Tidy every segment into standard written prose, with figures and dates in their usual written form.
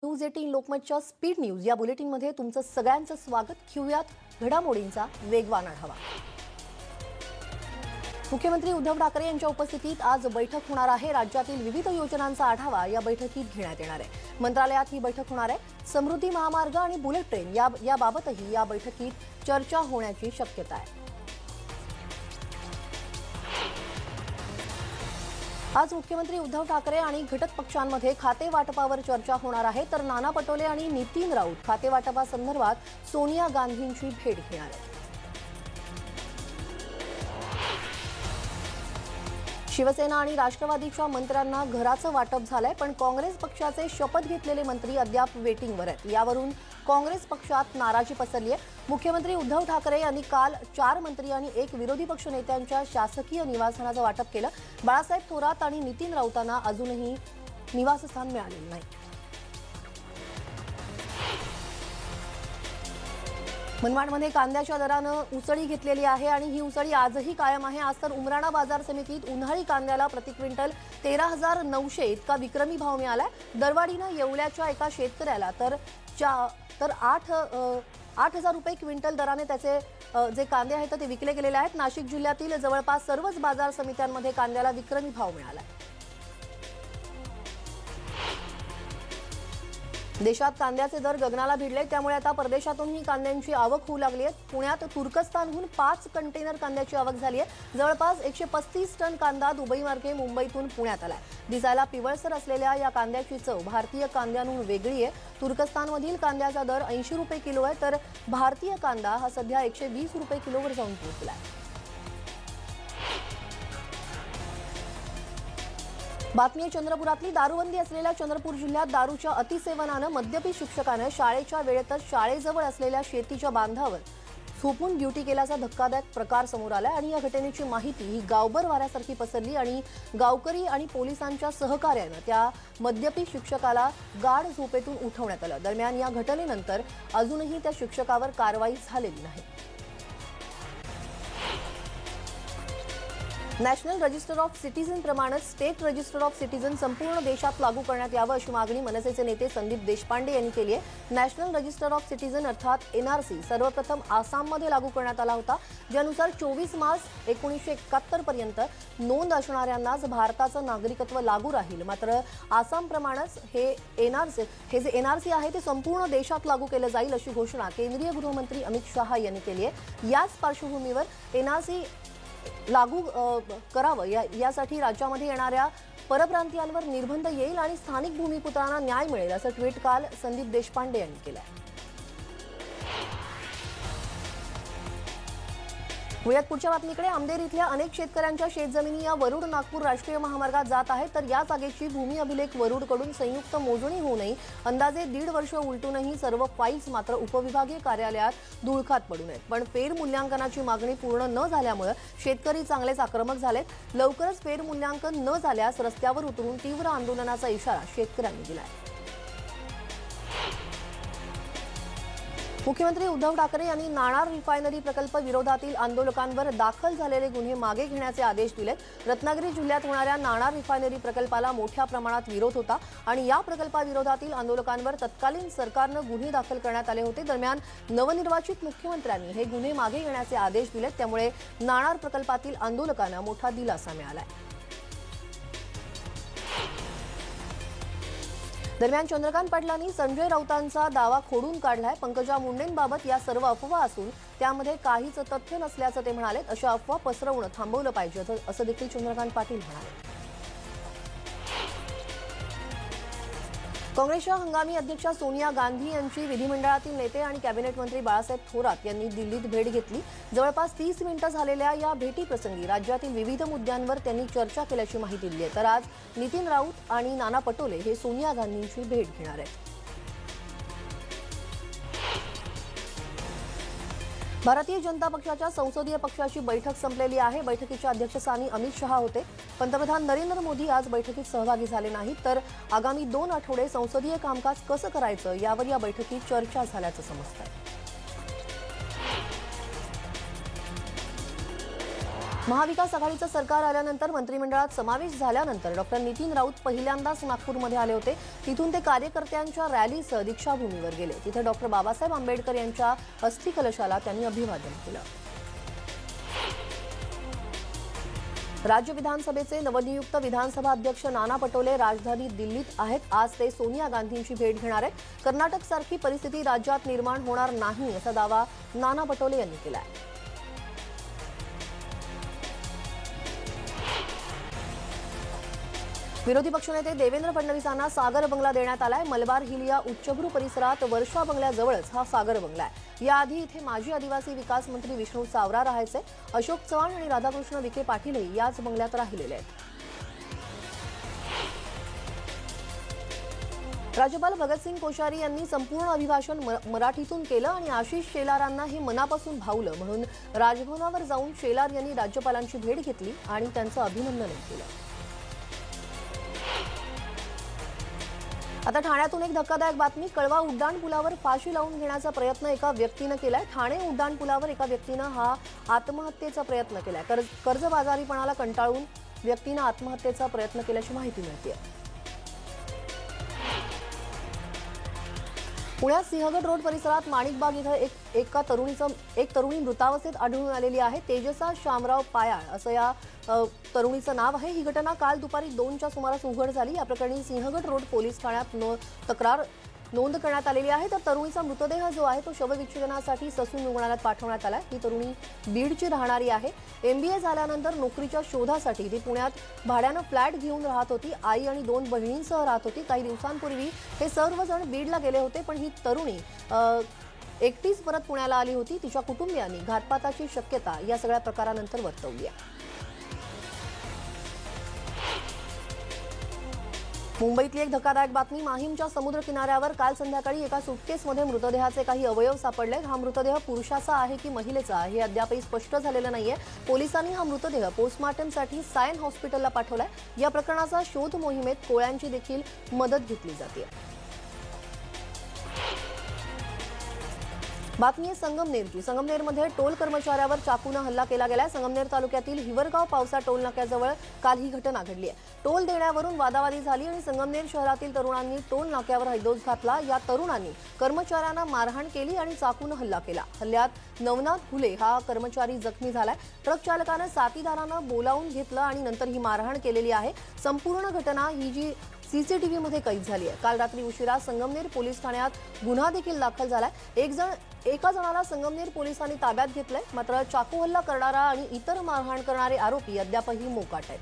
News 18 लोकमतच्या speed news या बुलेटिनमध्ये तुमचं सगळ्यांचं स्वागत. घेऊयात घडामोडींचा वेगवान आढावा. मुख्यमंत्री उद्धव ठाकरे यांच्या उपस्थितीत आज बैठक होणार आहे. राज्यातील विविध योजनांचा आढावा या बैठकीत घेण्यात येणार आहे. मंत्रालयात ही बैठक होणार आहे. समृद्धी महामार्ग आणि बुलेट ट्रेन याबाबतही या बैठकीत चर्चा होण्याची शक्यता आहे. आज मुख्यमंत्री उद्धव ठाकरे आणि घटक पक्षांमध्ये खाते वाटपावर चर्चा होणार आहे. तर नाना पटोले आणि नितीन राऊत खाते वाटपासंदर्भात सोनिया गांधींची भेट घेणार आहेत. शिवसेना आणि राष्ट्रवादीच्या मंत्र्यांना घराचं वाटप झालंय, पण काँग्रेस पक्षाचे शपथ घेतलेले मंत्री अद्याप वेटिंगवर आहेत. यावरून काँग्रेस पक्षात नाराजी पसरली आहे. मुख्यमंत्री उद्धव ठाकरे यांनी काल 4 मंत्री आणि 1 विरोधी पक्ष नेत्यांच्या शासकीय निवासस्थानाचं वाटप केलं. बाळासाहेब थोरात आणि नितीन राऊतांना अजूनही निवासस्थान मिळालेलं नाही. मनमाडमध्ये कांद्याच्या दरानं उसळी घेतलेली आहे आणि ही उसळी आजही कायम आहे. आज तर उमराणा बाजार समितीत उन्हाळी कांद्याला प्रति क्विंटल 13,900 इतका विक्रमी भाव मिळालाय. दरवाढीनं येवल्याच्या एका शेतकऱ्याला तर 8,000 रुपये क्विंटल दराने त्याचे जे कांदे आहेत ते विकले गेलेले आहेत. नाशिक जिल्ह्यातील जवळपास सर्वच बाजार समित्यांमध्ये कांद्याला विक्रमी भाव मिळाला. देशात कांद्याचे दर गगनाला भिडले, त्यामुळे आता परदेशातूनही कांद्यांची आवक होऊ लागली आहे. पुण्यात तुर्कस्तानहून 5 कंटेनर कांद्याची आवक झाली आहे. जवळपास 135 टन कांदा दुबईमार्गे मुंबईतून पुण्यात आलाय. दिसायला पिवळसर असलेल्या या कांद्याची चव भारतीय कांद्यांहून वेगळी आहे. तुर्कस्तानमधील कांद्याचा दर 80 रुपये किलो आहे, तर भारतीय कांदा हा सध्या 120 रुपये किलोवर जाऊन पोहोचलाय. बातमी चंद्रपुरातली. दारूबंदी असलेल्या चंद्रपूर जिल्ह्यात दारूच्या अतिसेवनानं मद्यपी शिक्षकानं शाळेच्या वेळेतच शाळेजवळ असलेल्या शेतीच्या बांधावर झोपून ड्युटी केल्याचा धक्कादायक प्रकार समोर आलाय. आणि या घटनेची माहिती ही गावभर वाऱ्यासारखी पसरली आणि गावकरी आणि पोलिसांच्या सहकार्यानं त्या मद्यपी शिक्षकाला गाढ झोपेतून उठवण्यात आलं. दरम्यान या घटनेनंतर अजूनही त्या शिक्षकावर कारवाई झालेली नाही. नॅशनल रजिस्टर ऑफ सिटीझन प्रमाणेच स्टेट रजिस्टर ऑफ सिटीझन संपूर्ण देशात लागू करण्यात यावं अशी मागणी मनसेचे नेते संदीप देशपांडे यांनी केली आहे. नॅशनल रजिस्टर ऑफ सिटीझन अर्थात एनआरसी सर्वप्रथम आसाममध्ये लागू करण्यात आला होता, ज्यानुसार 24 मार्च 1971 पर्यंत नोंद असणाऱ्यांनाच भारताचं नागरिकत्व लागू राहील. मात्र आसामप्रमाणेच हे जे एनआरसी आहे ते संपूर्ण देशात लागू केलं जाईल अशी घोषणा केंद्रीय गृहमंत्री अमित शहा यांनी केली आहे. याच पार्श्वभूमीवर एनआरसी लागू करावं यासाठी राज्यामध्ये येणाऱ्या परप्रांतीयांवर निर्बंध येईल आणि स्थानिक भूमिपुत्रांना न्याय मिळेल असं ट्विट काल संदीप देशपांडे यांनी केलं. वळूयात पुढच्या बातमीकडे. आमदेर इथल्या अनेक शेतकऱ्यांच्या शेतजमिनी या वरुड नागपूर राष्ट्रीय महामार्गात जात आहेत, तर या जागेची भूमी अभिलेख वरुडकडून संयुक्त मोजणी होऊ नये अंदाजे 1.5 वर्ष उलटूनही सर्व फाईल्स मात्र उपविभागीय कार्यालयात धुळखात पडून आहेत. पण फेरमूल्यांकनाची मागणी पूर्ण न झाल्यामुळे शेतकरी चांगलेच आक्रमक झालेत. लवकरच फेरमूल्यांकन न झाल्यास रस्त्यावर उतरून तीव्र आंदोलनाचा इशारा शेतकऱ्यांनी दिलाय. मुख्यमंत्री उद्धव ठाकरे यांनी नाणार रिफायनरी प्रकल्प विरोधातील आंदोलकांवर दाखल झालेले गुन्हे मागे घेण्याचे आदेश दिले. रत्नागिरी जिल्ह्यात होणाऱ्या नाणार रिफायनरी प्रकल्पाला मोठ्या प्रमाणात विरोध होता आणि या प्रकल्पाविरोधातील आंदोलकांवर तत्कालीन सरकारनं गुन्हे दाखल करण्यात आले होते. दरम्यान नवनिर्वाचित मुख्यमंत्र्यांनी हे गुन्हे मागे घेण्याचे आदेश दिले, त्यामुळे नाणार प्रकल्पातील आंदोलकांना मोठा दिलासा मिळालाय. दरम्यान चंद्रकांत पाटलांनी संजय राऊतांचा दावा खोडून काढलाय. पंकजा मुंडेंबाबत या सर्व अफवा असून त्यामध्ये काहीच तथ्य नसल्याचं ते म्हणाले. अशा अफवा पसरवणं थांबवलं पाहिजे असं देखील चंद्रकांत पाटील म्हणाले. काँग्रेसच्या हंगामी अध्यक्षा सोनिया गांधी यांची विधिमंडळातील नेते आणि कॅबिनेट मंत्री बाळासाहेब थोरात यांनी दिल्लीत भेट घेतली. जवळपास 30 मिनिटं झालेल्या या भेटीप्रसंगी राज्यातील विविध मुद्द्यांवर त्यांनी चर्चा केल्याची माहिती दिली आहे. तर आज नितीन राऊत आणि नाना पटोले हे सोनिया गांधींची भेट घेणार आहेत. भारतीय जनता पक्षाच्या संसदीय पक्षाची बैठक संपलेली आहे. बैठकीच्या अध्यक्षस्थानी अमित शहा होते. पंतप्रधान नरेंद्र मोदी आज बैठकीत सहभागी झाले नाहीत, तर आगामी 2 आठवडे संसदीय कामकाज कसं करायचं यावर या बैठकीत चर्चा झाल्याचं समजतंय. महाविकास आघाडीचं सरकार आल्यानंतर मंत्रिमंडळात समावेश झाल्यानंतर डॉक्टर नितीन राऊत पहिल्यांदाच नागपूरमध्ये आले होते. तिथून ते कार्यकर्त्यांच्या रॅलीसह दीक्षाभूमीवर गेले. तिथे डॉक्टर बाबासाहेब आंबेडकर यांच्या अस्थिकलशाला त्यांनी अभिवादन केलं. राज्य विधानसभेचे नवनियुक्त विधानसभा अध्यक्ष नाना पटोले राजधानी दिल्लीत आहेत. आज ते सोनिया गांधींची भेट घेणार आहेत. कर्नाटकसारखी परिस्थिती राज्यात निर्माण होणार नाही असा दावा नाना पटोले यांनी केला आहे. विरोधी पक्षनेते देवेंद्र फडणवीसांना सागर बंगला देण्यात आलाय. मलबार हिल या उच्चभ्रू परिसरात वर्षा बंगल्याजवळच हा सागर बंगला आहे. याआधी इथे माजी आदिवासी विकास मंत्री विष्णू सावरा राहायचे. अशोक चव्हाण आणि राधाकृष्ण विखे पाटीलही याच बंगल्यात राहिलेले आहेत. राज्यपाल भगतसिंग कोश्यारी यांनी संपूर्ण अभिभाषण मराठीतून केलं आणि आशिष शेलारांना हे मनापासून भावलं म्हणून राजभवनावर जाऊन शेलार यांनी राज्यपालांची भेट घेतली आणि त्यांचं अभिनंदन केलं. आता ठाण्यातून एक धक्कादायक बातमी. कळवा उड्डाणपुलावर फाशी लावून घेण्याचा प्रयत्न एका व्यक्तीनं केलाय. ठाणे उड्डाणपुलावर एका व्यक्तीनं हा आत्महत्येचा प्रयत्न केलाय. कर्जबाजारीपणाला कंटाळून व्यक्तीनं आत्महत्येचा प्रयत्न केल्याची माहिती मिळते. पुण्यात सिंहगड रोड परिसरात माणिकबाग इथं एक तरुणी मृतावस्थेत आढळून आलेली आहे. तेजसा शामराव पायाळ असं या तरुणीचं नाव आहे. ही घटना काल दुपारी 2च्या सुमारास उघड झाली. या प्रकरणी सिंहगड रोड पोलीस ठाण्यात तक्रार नोंद करण्यात आलेली आहे. तर तरुणीचा मृतदेह जो आहे तो शवविच्छेदनासाठी ससून रुग्णालयात पाठवण्यात आला. ही तरुणी बीडची राहणारी आहे. MBA झाल्यानंतर नोकरीच्या शोधासाठी ती पुण्यात भाड्यानं फ्लॅट घेऊन राहत होती. आई आणि 2 बहिणींसह राहत होती. काही दिवसांपूर्वी हे सर्वजण बीडला गेले होते, पण ही तरुणी एकटीच परत पुण्याला आली होती. तिच्या कुटुंबियांनी घातपाताची शक्यता या सगळ्या प्रकारानंतर वर्तवली आहे. मुंबईतली एक धक्कादायक बातमी. माहीमच्या समुद्र किनाऱ्यावर काल संध्याकाळी एका सुटकेसमध्ये मृतदेहाचे काही अवयव सापडले. हा मृतदेह पुरुषाचा आहे की महिलेचा हे अद्यापही स्पष्ट झालेलं नाहीये. पोलिसांनी हा मृतदेह पोस्टमॉर्टमसाठी सायन हॉस्पिटलला पाठवलाय. या प्रकरणाचा शोध मोहिमेत कोळ्यांची देखील मदत घेतली जाते. बातमी आहे संगमनेरची. संगमनेरमध्ये टोल कर्मचाऱ्यावर चाकूनं हल्ला केला गेलाय. संगमनेर तालुक्यातील हिवरगाव पावसा टोल नाक्याजवळ काल ही घटना घडली आहे. टोल देण्यावरून वादावादी झाली आणि संगमनेर शहरातील तरुणांनी टोल नाक्यावर हैदोस घातला. या तरुणांनी कर्मचाऱ्यांना मारहाण केली आणि चाकूनं हल्ला केला. हल्ल्यात नवनाथ फुले हा कर्मचारी जखमी झालाय. ट्रक चालकानं साथीदारांना बोलावून घेतलं आणि नंतर ही मारहाण केलेली आहे. संपूर्ण घटना ही जी CCTVमध्ये कैद झाली आहे. काल रात्री उशिरा संगमनेर पोलीस ठाण्यात गुन्हा देखील दाखल झालाय. एका जणाला संगमनेर पोलिसांनी ताब्यात घेतलंय. मात्र चाकू हल्ला करणारा आणि इतर मारहाण करणारे आरोपी अद्यापही मोकाट आहेत.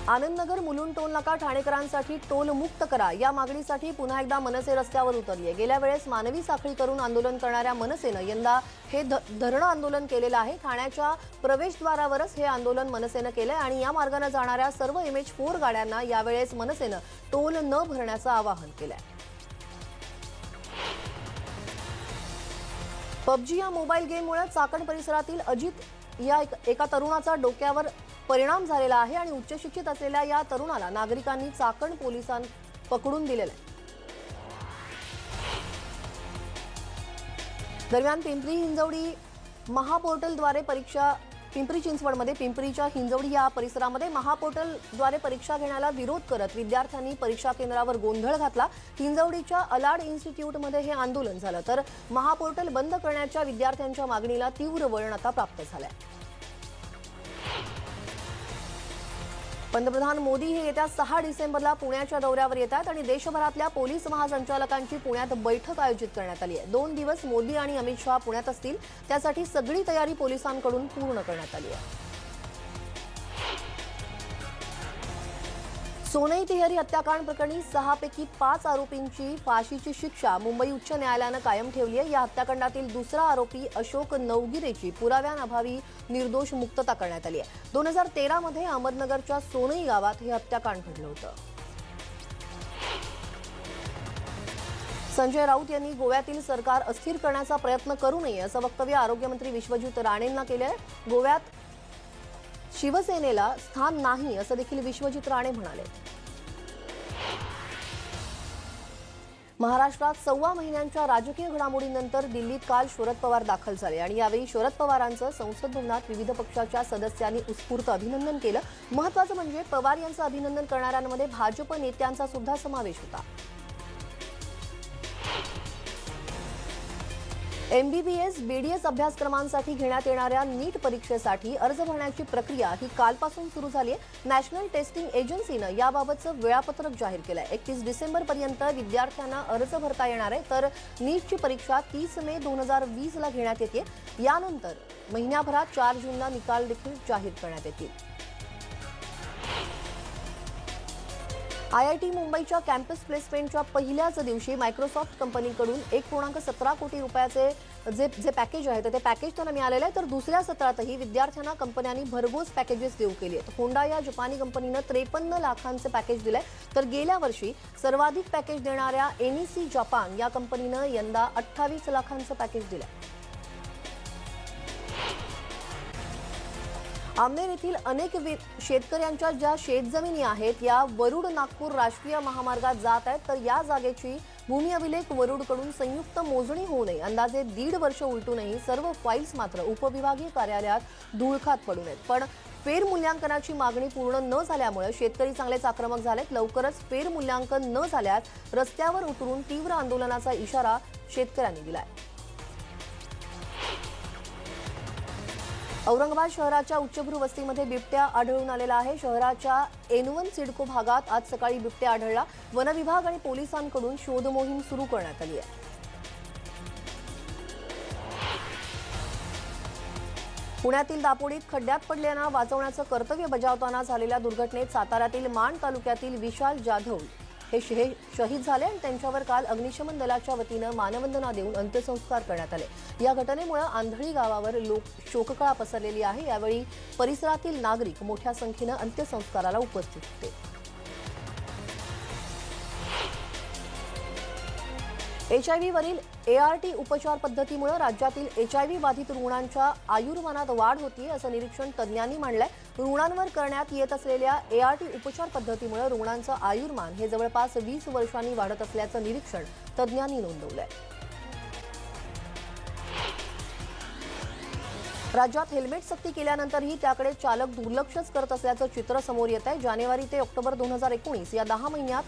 आनंदनगर मुलुंड टोल नाका ठाणेकरांसाठी टोल मुक्त करा या मागणीसाठी पुन्हा एकदा मनसे रस्त्यावर उतरली आहे. गेल्या वेळेस मानवी साखळी करून आंदोलन करणाऱ्या मनसेनं यंदा हे धरणं आंदोलन केलेलं आहे. ठाण्याच्या प्रवेशद्वारावरच हे आंदोलन मनसेनं केलंय आणि या मार्गाने जाणाऱ्या सर्व MH4 गाड्यांना यावेळेस मनसेनं टोल न भरण्याचं आवाहन केलंय. PUBG या मोबाईल गेममुळे चाकण परिसरातील अजित या एका तरुणाचा डोक्यावर परिणाम झालेला आहे आणि उच्च शिक्षित असलेल्या या तरुणाला नागरिकांनी चाकण पोलिसांनी पकडून दिलेलं आहे. दरम्यान पिंपरी चिंचवडमध्ये पिंपरीच्या हिंजवडी या परिसरामध्ये महापोर्टलद्वारे परीक्षा घेण्याला विरोध करत विद्यार्थ्यांनी परीक्षा केंद्रावर गोंधळ घातला. हिंजवडीच्या अलाड इन्स्टिट्यूटमध्ये हे आंदोलन झालं. तर महापोर्टल बंद करण्याच्या विद्यार्थ्यांच्या मागणीला तीव्र वळण आता प्राप्त झालंय. पंतप्रधान मोदी हे येत्या 6 डिसेंबरला पुण्याच्या दौऱ्यावर येतात आणि देशभरातल्या पोलीस महासंचालकांची पुण्यात बैठक आयोजित करण्यात आली आहे. 2 दिवस मोदी आणि अमित शहा पुण्यात असतील. त्यासाठी सगळी तयारी पोलिसांकडून पूर्ण करण्यात आली आहे. सोनई तिहेरी हत्याकांड प्रकरणी 6 पैकी 5 आरोपींची फाशीची शिक्षा मुंबई उच्च न्यायालयानं कायम ठेवली आहे. या हत्याकांडातील दुसरा आरोपी अशोक नवगिरेची पुराव्यांअभावी निर्दोष मुक्तता करण्यात आली आहे. 2013 मध्ये अहमदनगरच्या सोनई गावात हे हत्याकांड घडलं होतं. संजय राऊत यांनी गोव्यातील सरकार अस्थिर करण्याचा प्रयत्न करू नये असं वक्तव्य आरोग्यमंत्री विश्वजित राणेंना केलं आहे. गोव्यात शिवसेनेला स्थान नाही असं देखील विश्वजित राणे म्हणाले. महाराष्ट्रात 1.25 महिन्यांच्या राजकीय घडामोडींनंतर दिल्लीत काल शरद पवार दाखल झाले आणि यावेळी शरद पवारांचं संसद भवनात विविध पक्षाच्या सदस्यांनी उत्स्फूर्त अभिनंदन केलं। महत्त्वाचं म्हणजे पवार यांचं अभिनंदन करणाऱ्यांमध्ये भाजप नेत्यांचा सुद्धा समावेश होता। MBBS BDS अभ्यासक्रमांसाठी घेण्यात येणाऱ्या नीट परीक्षेसाठी अर्ज भरण्याची प्रक्रिया ही कालपासून सुरू झाली आहे। नॅशनल टेस्टिंग एजन्सीनं याबाबतचं वेळापत्रक जाहीर केलं आहे। 31 डिसेंबरपर्यंत विद्यार्थ्यांना अर्ज भरता येणार आहे, तर नीटची परीक्षा 30 मे 2020 ला घेण्यात येते। यानंतर महिन्याभरात 4 जूनला निकाल देखील जाहीर करण्यात येतील। IIT मुंबईच्या कॅम्पस प्लेसमेंटच्या पहिल्याच दिवशी मायक्रोसॉफ्ट कंपनीकडून 1.17 कोटी रुपयाचे जे पॅकेज आहे ते पॅकेज त्यांना मिळालेलं आहे, तर दुसऱ्या सत्रातही विद्यार्थ्यांना कंपन्यांनी भरघोस पॅकेजेस देऊ केली आहेत। होंडा या जपानी कंपनीनं 53 लाखांचे पॅकेज दिलंय, तर गेल्या वर्षी सर्वाधिक पॅकेज देणाऱ्या NEC जपान या कंपनीनं यंदा 28 लाखांचं पॅकेज दिलंय। आमनेर येथील अनेक शेतकऱ्यांच्या ज्या शेतजमिनी आहेत या वरुड नागपूर राष्ट्रीय महामार्गात जात आहेत, तर या जागेची भूमी अभिलेख वरुडकडून संयुक्त मोजणी होऊ नये अंदाजे 1.5 वर्ष उलटूनही सर्व फाईल्स मात्र उपविभागीय कार्यालयात धुळखात पडून आहेत। पण फेरमूल्यांकनाची मागणी पूर्ण न झाल्यामुळे शेतकरी चांगलेच आक्रमक झालेत। लवकरच फेरमूल्यांकन न झाल्यास रस्त्यावर उतरून तीव्र आंदोलनाचा इशारा शेतकऱ्यांनी दिलाय। औरंगाबाद शहराच्या उच्चभ्रू वस्तीमध्ये बिबट्या आढळून आलेला आहे। शहराच्या N1 सिडको भागात आज सकाळी बिबट्या आढळला। वनविभाग आणि पोलिसांकडून शोध मोहीम सुरू करण्यात आली आहे। पुण्यातील दापोडीत खड्ड्यात पडलेला वाचवण्याचं कर्तव्य बजावताना झालेल्या दुर्घटनेत साताऱ्यातील माण तालुक्यातील विशाल जाधव हे शहीद झाले आणि त्यांच्यावर काल अग्निशमन दलाच्या वतीनं मानवंदना देऊन अंत्यसंस्कार करण्यात आले। या घटनेमुळे आंधळी गावावर शोककळा पसरलेली आहे। यावेळी परिसरातील नागरिक मोठ्या संख्येनं अंत्यसंस्काराला उपस्थित होते। HIV वरील ART उपचार पद्धतीमुळे राज्यातील HIV बाधित रुग्णांच्या आयुर्मानात वाढ होतीये असं निरीक्षण तज्ज्ञांनी मांडलंय। रुग्णांवर करण्यात येत असलेल्या ART उपचार पद्धतीमुळे रुग्णांचं आयुर्मान हे जवळपास 20 वर्षांनी वाढत असल्याचं निरीक्षण तज्ज्ञांनी नोंदवलंय। राज्यात हेल्मेट सक्ती केल्यानंतरही त्याकडे चालक दुर्लक्षच करत असल्याचं चित्र समोर येत आहे। जानेवारी ते ऑक्टोबर 2019 या 10 महिन्यात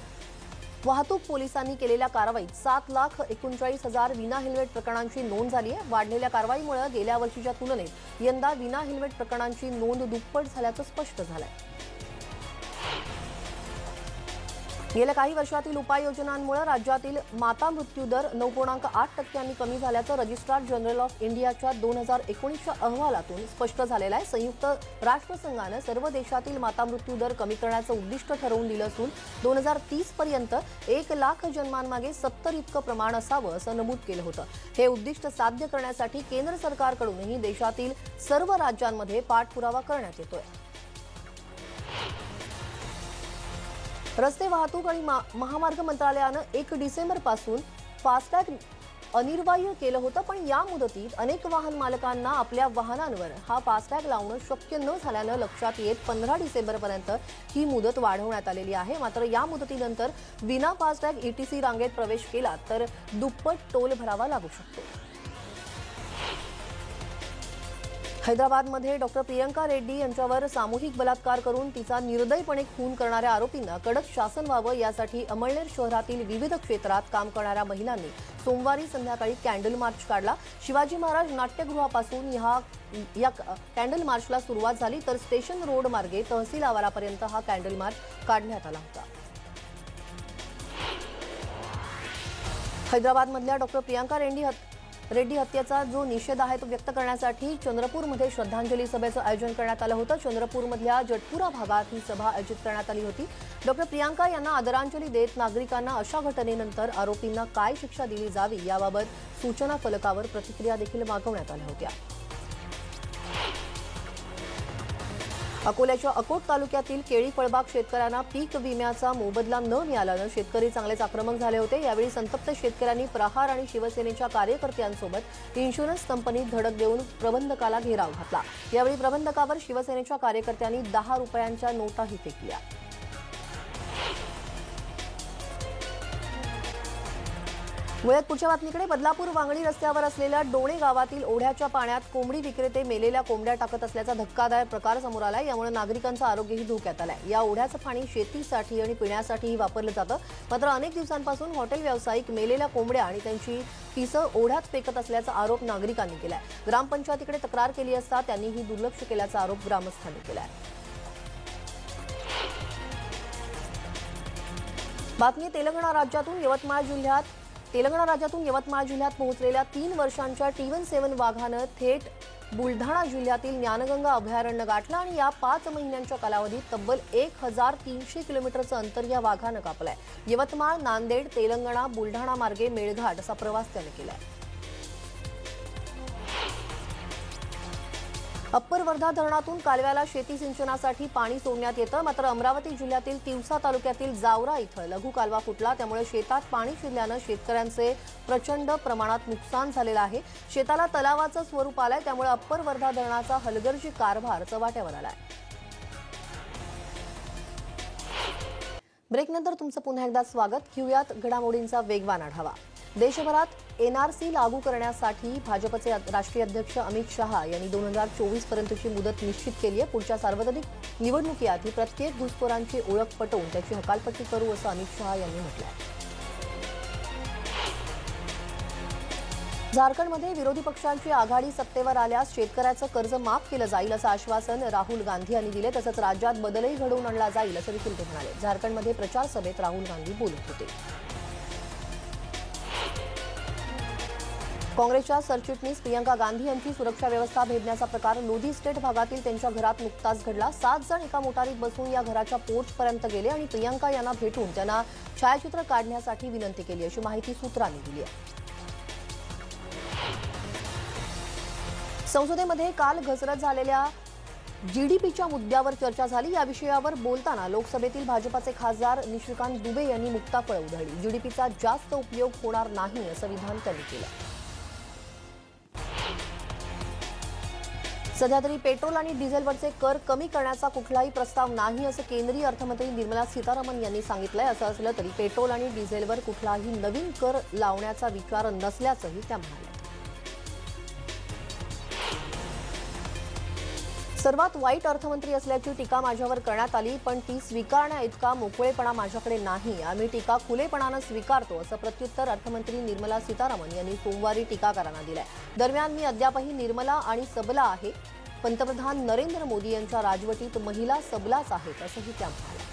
वाहतूक पोलिसांनी केलेल्या कारवाईत 7,39,000 विना हेल्मेट प्रकरणांची नोंद झाली आहे। वाढलेल्या कारवाईमुळे गेल्या वर्षीच्या तुलनेत यंदा विना हेल्मेट प्रकरणांची नोंद दुप्पट झाल्याचं स्पष्ट झालंय। गेल्या काही वर्षातील उपाययोजनांमुळे राज्यातील माता मृत्यू दर 9.8% कमी झाल्याचं रजिस्ट्रार जनरल ऑफ इंडियाच्या 2019च्या अहवालातून स्पष्ट झालेलं आहे। संयुक्त राष्ट्रसंघानं सर्व देशातील माता मृत्यू दर कमी करण्याचं उद्दिष्ट ठरवून दिलं असून 2030 पर्यंत 1 लाख जन्मांमागे 70 इतकं प्रमाण असावं असं नमूद केलं होतं। हे उद्दिष्ट साध्य करण्यासाठी केंद्र सरकारकडूनही देशातील सर्व राज्यांमध्ये पाठपुरावा करण्यात येतोय। रस्ते वाहतूक आणि महामार्ग मंत्रालयानं 1 डिसेंबरपासून फास्टॅग अनिवार्य केलं होतं, पण या मुदतीत अनेक वाहन मालकांना आपल्या वाहनांवर हा फास्टॅग लावणं शक्य न झाल्यानं लक्षात येत 15 डिसेंबरपर्यंत ही मुदत वाढवण्यात आलेली आहे। मात्र या मुदतीनंतर विना फास्टॅग ETC रांगेत प्रवेश केला तर दुप्पट टोल भरावा लागू शकतो। हैदराबादमध्ये डॉक्टर प्रियंका रेड्डी यांच्यावर सामूहिक बलात्कार करून तिचा निर्दयपणे खून करणाऱ्या आरोपींना कडक शासन व्हावं यासाठी अमळनेर शहरातील विविध क्षेत्रात काम करणाऱ्या महिलांनी सोमवारी संध्याकाळी कॅन्डल मार्च काढला। शिवाजी महाराज नाट्यगृहापासून या कॅन्डल मार्चला सुरुवात झाली, तर स्टेशन रोड मार्गे तहसील आवारापर्यंत हा कॅन्डल मार्च काढण्यात आला होता। हैदराबादमधल्या डॉक्टर प्रियंका रेड्डी हत्येचा जो निषेध आहे तो व्यक्त करण्यासाठी चंद्रपूरमध्ये श्रद्धांजली सभेचं आयोजन करण्यात आलं होतं। चंद्रपूरमधल्या जटपुरा भागात ही सभा आयोजित करण्यात आली होती। डॉक्टर प्रियंका यांना आदरांजली देत नागरिकांना अशा घटनेनंतर आरोपींना काय शिक्षा दिली जावी याबाबत सूचना फलकावर प्रतिक्रिया देखील मागवण्यात आल्या होत्या। अकोल्याच्या अकोट तालुक्यातील केळी फळबाग शेतकऱ्यांना पीक विम्याचा मोबदला न मिळाल्यानं शेतकरी चांगलेच आक्रमक झाले होते। यावेळी संतप्त शेतकऱ्यांनी प्रहार आणि शिवसेनेच्या कार्यकर्त्यांसोबत इन्शुरन्स कंपनीत धडक देऊन प्रबंधकाला घेराव घातला। यावेळी प्रबंधकावर शिवसेनेच्या कार्यकर्त्यांनी 10 रुपयांच्या नोटाही फेकल्या। वळत पुढच्या बातमीकडे. बदलापूर वांगणी रस्त्यावर असलेल्या डोणे गावातील ओढ्याच्या पाण्यात कोंबडी विक्रेते मेलेल्या कोंबड्या टाकत असल्याचा धक्कादायक प्रकार समोर आलाय. यामुळे नागरिकांचं आरोग्यही धोक्यात आलंय. या ओढ्याचं पाणी शेतीसाठी आणि पिण्यासाठीही वापरलं जातं. मात्र अनेक दिवसांपासून हॉटेल व्यावसायिक मेलेल्या कोंबड्या आणि त्यांची पिसं ओढ्यात फेकत असल्याचा आरोप नागरिकांनी केलाय. ग्रामपंचायतीकडे तक्रार केली असता त्यांनीही दुर्लक्ष केल्याचा आरोप ग्रामस्थांनी केलाय. बातमी तेलंगणा राज्यातून यवतमाळ जिल्ह्यात पोहोचलेल्या 3 वर्षांच्या T17 वाघानं थेट बुलढाणा जिल्ह्यातील ज्ञानगंगा अभयारण्य गाठलं आणि या 5 महिन्यांच्या कालावधीत तब्बल 1300 किलोमीटरचं अंतर या वाघानं कापलंय. यवतमाळ, नांदेड, तेलंगणा, बुलढाणा मार्गे मेळघाट असा प्रवास त्याने केलाय. अप्पर वर्धा धरणातून कालव्याला शेती सिंचनासाठी पाणी सोडण्यात येतं. मात्र अमरावती जिल्ह्यातील तिवसा तालुक्यातील जावरा इथं लघु कालवा फुटला. त्यामुळे शेतात पाणी शिरल्यानं शेतकऱ्यांचे प्रचंड प्रमाणात नुकसान झालेलं आहे. शेताला तलावाचं स्वरूप आलंय. त्यामुळे अप्पर वर्धा धरणाचा हलगर्जी कारभार चव्हाट्यावर आलाय. ब्रेकनंतर तुमचं पुन्हा एकदा स्वागत. घेऊयात घडामोडींचा वेगवान आढावा. देशभरात NRC लागू करण्यासाठी भाजपचे राष्ट्रीय अध्यक्ष अमित शहा यांनी 2024 पर्यंतची मुदत निश्चित केली आहे. पुढच्या सार्वत्रिक निवडणुकीआधी प्रत्येक घुसखोरांची ओळख पटवून त्याची हकालपट्टी करू असं अमित शहा यांनी म्हटलंय. झारखंडमध्ये विरोधी पक्षांची आघाडी सत्तेवर आल्यास शेतकऱ्याचं कर्ज माफ केलं जाईल असं आश्वासन राहुल गांधी यांनी दिले. तसंच राज्यात बदलही घडवून आणला जाईल असं देखील ते म्हणाले. झारखंडमध्ये प्रचार सभेत राहुल गांधी बोलत होते. काँग्रेसच्या सरचिटणीस प्रियंका गांधी यांची सुरक्षा व्यवस्था भेदण्याचा प्रकार लोधी स्टेट भागातील त्यांच्या घरात नुकताच घडला. 7 जण एका मोटारीत बसून या घराच्या पोर्चपर्यंत गेले आणि प्रियंका यांना भेटून त्यांना छायाचित्र काढण्यासाठी विनंती केली अशी माहिती सूत्रांनी दिली आहे. संसदेमध्ये काल घसरत झालेल्या GDPच्या मुद्द्यावर चर्चा झाली. या विषयावर बोलताना लोकसभेतील भाजपाचे खासदार निशिकांत दुबे यांनी मुक्ताफळं उधळली. GDPचा जास्त उपयोग होणार नाही असं विधान त्यांनी केलं. सध्या तरी पेट्रोल आणि डिझेलवरचे कर कमी करण्याचा कुठलाही प्रस्ताव नाही असं केंद्रीय अर्थमंत्री निर्मला सीतारामन यांनी सांगितलंय. असं असलं तरी पेट्रोल आणि डिझेलवर कुठलाही नवीन कर लावण्याचा विचार नसल्याचंही त्या म्हणाल्या. सर्वात वाईट अर्थमंत्री असल्याची टीका माझ्यावर करण्यात आली, पण ती स्वीकारण्याइतका मोकळेपणा माझ्याकडे नाही. आम्ही टीका खुलेपणानं स्वीकारतो असं प्रत्युत्तर अर्थमंत्री निर्मला सीतारामन यांनी सोमवारी टीकाकारांना दिलंय. दरम्यान मी अद्यापही निर्मला आणि सबला आहे. पंतप्रधान नरेंद्र मोदी यांच्या राजवटीत महिला सबलाच आहेत असंही त्या म्हणाल्या.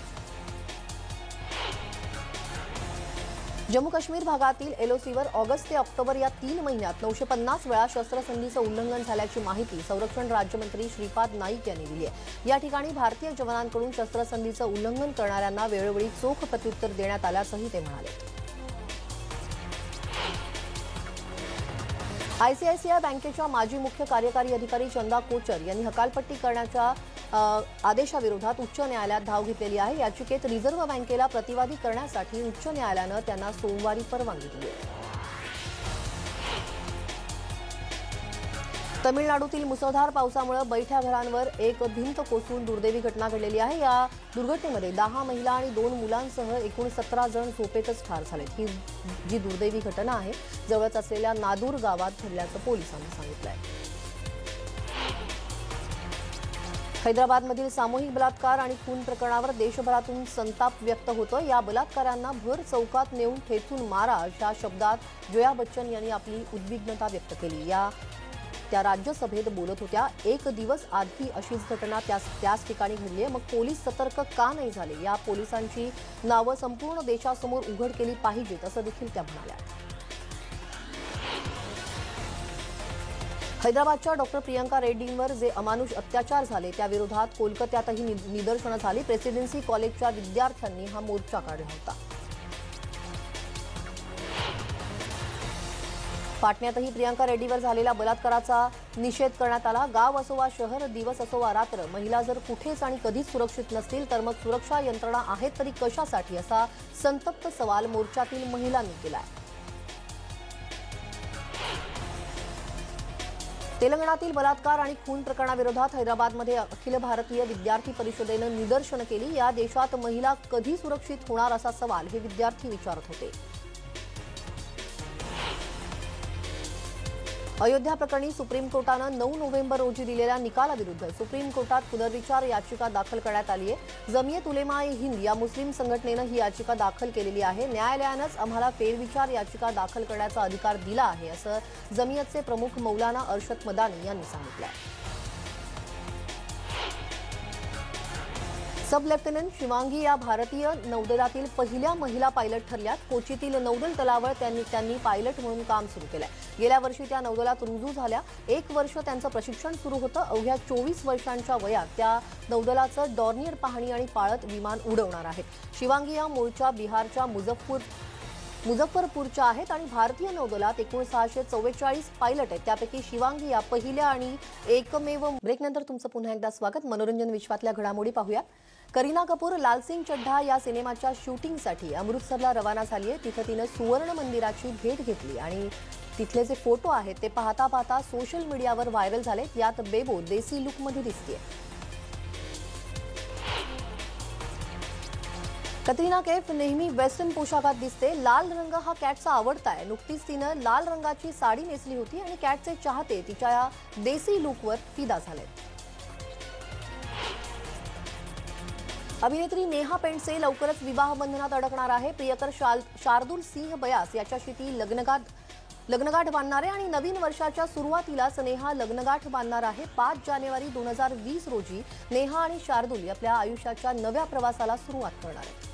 जम्मू काश्मीर भागातील LOCवर ऑगस्ट ते ऑक्टोबर या 3 महिन्यात 950 वेळा शस्त्रसंधीचं उल्लंघन झाल्याची माहिती संरक्षण राज्यमंत्री श्रीपाद नाईक यांनी दिली आहे. या ठिकाणी भारतीय जवानांकडून शस्त्रसंधीचं उल्लंघन करणाऱ्यांना वेळोवेळी चोख प्रत्युत्तर देण्यात आल्याचंही ते म्हणाले. ICICI बँकेच्या माजी मुख्य कार्यकारी अधिकारी चंदा कोचर यांनी हकालपट्टी करण्याच्या आदेशाविरोधात उच्च न्यायालयात धाव घेतलेली आहे. याचिकेत रिझर्व्ह बँकेला प्रतिवादी करण्यासाठी उच्च न्यायालयानं त्यांना सोमवारी परवानगी दिली. तमिळनाडूतील मुसळधार पावसामुळे बैठ्या घरांवर एक भिंत कोसळून दुर्दैवी घटना घडलेली आहे. या दुर्घटनेमध्ये 10 महिला आणि 2 मुलांसह एकूण 17 जण झोपेतच ठार झालेत. ही जी दुर्दैवी घटना आहे जवळच असलेल्या नादूर गावात घडल्याचं पोलिसांनी सांगितलंय. हैदराबादमधील सामूहिक बलात्कार आणि खून प्रकरणावर देशभरातून संताप व्यक्त होतो. या बलात्कारांना भर चौकात नेऊन ठेचून मारा अशा शब्दात जया बच्चन यांनी आपली उद्विग्नता व्यक्त केली. त्या राज्यसभेत बोलत होत्या. 1 दिवस आधी अशीच घटना त्याच ठिकाणी घडली आहे. मग पोलीस सतर्क का नाही झाले? या पोलिसांची नावं संपूर्ण देशासमोर उघड केली पाहिजेत असं देखील त्या म्हणाल्या. हैदराबादच्या डॉक्टर प्रियंका रेड्डींवर जे अमानुष अत्याचार झाले त्याविरोधात कोलकात्यातही निदर्शनं झाली. प्रेसिडेन्सी कॉलेजच्या विद्यार्थ्यांनी हा मोर्चा काढला होता. पाटण्यातही प्रियंका रेड्डीवर झालेल्या बलात्काराचा निषेध करण्यात आला. गाव असो वा शहर, दिवस असो वा रात्र, महिला जर कुठेच आणि कधीच सुरक्षित नसतील तर मग सुरक्षा यंत्रणा आहेत तरी कशासाठी असा संतप्त सवाल मोर्चातील महिलांनी केलाय. तेलंगणातील बलात्कार आणि खून प्रकरणाविरोधात हैदराबादमध्ये अखिल भारतीय विद्यार्थी परिषदेनं निदर्शनं केली. या देशात महिला कधी सुरक्षित होणार असा सवाल हे विद्यार्थी विचारत होते. अयोध्या प्रकरणी सुप्रीम कोर्टानं 9 नोव्हेंबर रोजी दिलेल्या निकालाविरुद्ध सुप्रीम कोर्टात पुनर्विचार याचिका दाखल करण्यात आली आहे। जमियत उलेमा-ए-हिंद या मुस्लिम संघटनेनं ही याचिका दाखल केलेली आहे। न्यायालयानंच आम्हाला फेरविचार याचिका दाखल करण्याचा अधिकार दिला आहे, असं जमियतचे प्रमुख मौलाना अरशद मदानी यांनी सांगितलं। सब लेफ्टनंट शिवांगी या भारतीय नौदलातील पहिल्या महिला पायलट ठरल्यात। कोचीतील नौदल तलावर त्यांनी पायलट म्हणून काम सुरू केलंय। गेल्या वर्षी त्या नौदलात रुजू झाल्या। 1 वर्ष त्यांचं प्रशिक्षण सुरू होतं। अवघ्या 24 वर्षांच्या वयात त्या नौदलाचं डॉर्नियर पाहणी आणि पाळत विमान उडवणार आहेत। शिवांगी या मूळच्या बिहारच्या मुझफ्फरपूरच्या आहेत आणि भारतीय नौदलात एकूण 644 पायलट आहेत। त्यापैकी शिवांगी या पहिल्या आणि एकमेव। ब्रेकनंतर तुमचं पुन्हा एकदा स्वागत। मनोरंजन विश्वातल्या घडामोडी पाहूयात। करीना कपूर लालसिंग चड्ढा या सिनेमाच्या शूटिंगसाठी अमृतसरला रवाना झाली आहे। तिथे तिनं सुवर्ण मंदिराची भेट घेतली आणि तिथले जे फोटो आहेत ते पाहता सोशल मीडियावर व्हायरल झालेत। यात बेबो देसी लुकमध्ये दिसतेय। कतरिना कैफ नेहमी वेस्टर्न पोशाखात दिसते। लाल रंग हा कॅटचा आवडता आहे। नुकतीच तिनं लाल रंगाची साडी नेसली होती आणि कॅटचे चाहते तिच्या या देसी लुकवर फिदा झाले। अभिनेत्री नेहा पेंडसे लवकरच विवाह बंधनात अडकणार आहे। प्रियकर शार्दुल सिंह बयास याच्याशी ती लग्नगाठ बांधणार आहे आणि नवीन वर्षाच्या सुरुवातीलाच नेहा लग्नगाठ बांधणार आहे। 5 जानेवारी 2020 रोजी नेहा आणि शार्दुल आपल्या आयुष्याच्या नव्या प्रवासाला सुरुवात करणार आहेत।